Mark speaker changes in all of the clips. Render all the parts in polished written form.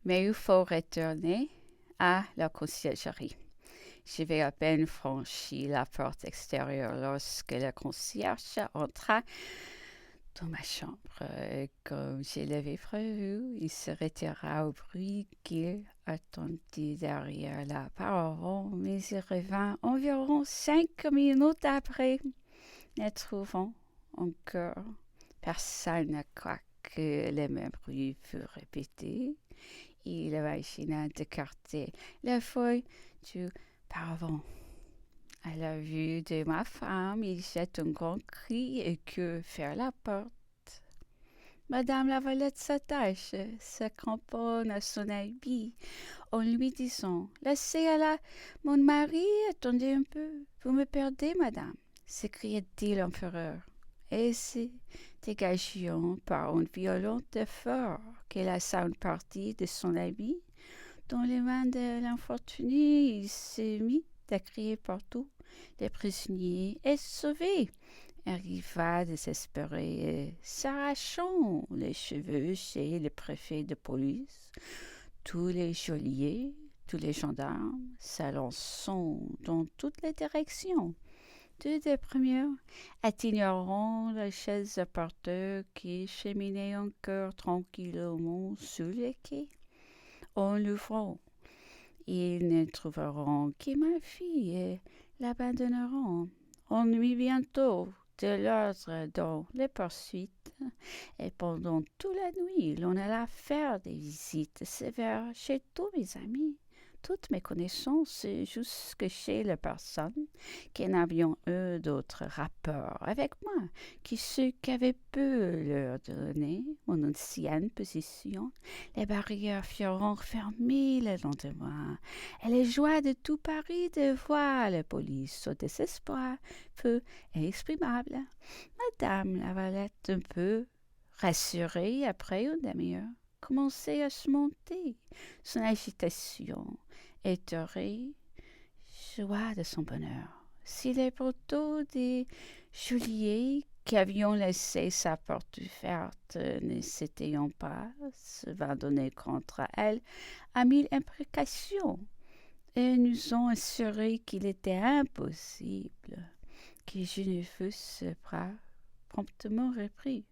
Speaker 1: Mais il faut retourner à la conciergerie. J'avais à peine franchi la porte extérieure lorsque le concierge entra dans ma chambre. Comme je l'avais prévu, il se retira au bruit qu'il attendit derrière la parole, mais il revint environ 5 minutes après, ne trouvant encore personne, quoique le même bruit fut répété. Il imagina d'écarter la feuille du paravent. À la vue de ma femme, il jette un grand cri et court vers la porte. Madame Lavalette s'attache, se cramponne à son habit en lui disant: Laissez là, mon mari, attendez un peu, vous me perdez, madame, s'écria-t-il en fureur, et se dégageant par un violent effort que la sainte partie de son habit dans les mains de l'infortuné, il se mit à crier partout: Le prisonnier est sauvé! Arriva désespéré et s'arrachant les cheveux chez le préfet de police. Tous les geôliers, tous les gendarmes s'élançant dans toutes les directions. Deux des premiers atteigneront la chaise à porteur qui cheminait encore tranquillement sur le quai. En l'ouvrant, ils ne trouveront que ma fille et l'abandonneront. Ennui bientôt de l'ordre dans les poursuites, et pendant toute la nuit, l'on alla faire des visites sévères chez tous mes amis, toutes mes connaissances, jusque chez les personnes qui n'avaient eu d'autres rapports avec moi que ceux qu'avait pu leur donner mon ancienne position. Les barrières furent fermées le lendemain, et les joies de tout Paris de voir la police au désespoir fut inexprimable. Madame Lavalette, un peu rassurée après une demi-heure, commençait à se monter. Son agitation éthérée, joie de son bonheur. Si les poteaux des geôliers qui avions laissé sa porte ouverte ne s'étaient pas abandonnés contre elle à mille imprécations, et nous ont assuré qu'il était impossible que je ne fusse pas promptement repris.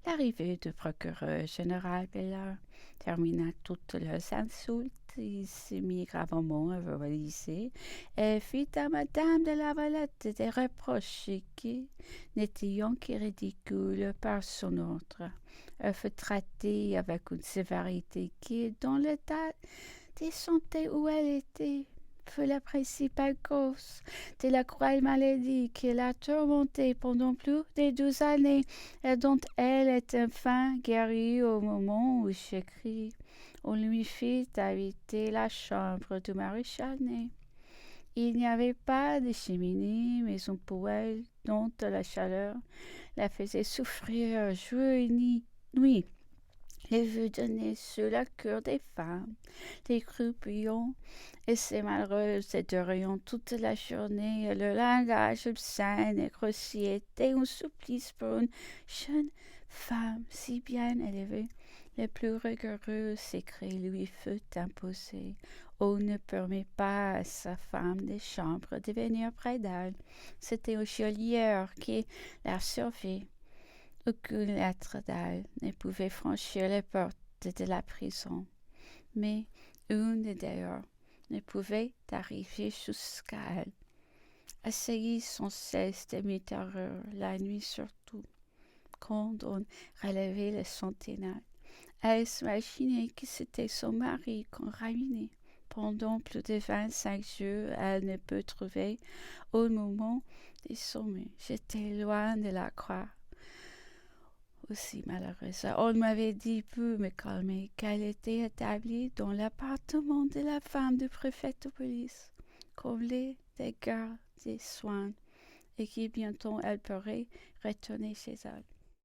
Speaker 1: L'arrivée du procureur général Bellard termina toutes leurs insultes. Il se mit gravement à verbaliser et fit à madame de Lavalette des reproches qui n'étaient que ridicules par son ordre. Elle fut traitée avec une sévérité qui, dans l'état de santé où elle était, fut la principale cause de la cruelle maladie qui l'a tourmentée pendant plus de 12 années et dont elle est enfin guérie au moment où j'écris. On lui fit habiter la chambre du maréchal Ney. Il n'y avait pas de cheminée, mais un poêle dont la chaleur la faisait souffrir jour et nuit. Les vues données sur la cour des femmes, des croupions et ces malheureuses éturions toute la journée, et le langage obscène et grossier était un supplice pour une jeune femme si bien élevée. Le plus rigoureux secret lui fut imposé. On ne permet pas à sa femme de chambre de venir près d'elle. C'était au geôlier qui la surveillait. Aucune lettre d'elle ne pouvait franchir les portes de la prison, mais une d'ailleurs ne pouvait arriver jusqu'à elle. Assaillie sans cesse de mes terreurs, la nuit surtout, quand on relevait le sentinelle, elle s'imaginait que c'était son mari qu'on ruinait. Pendant plus de 25 jours, elle ne peut trouver un moment de sommeil. J'étais loin de la croire aussi malheureuse. On m'avait dit pour me calmer qu'elle était établie dans l'appartement de la femme du préfet de police, comblée des gardes, des soins, et que bientôt elle pourrait retourner chez elle.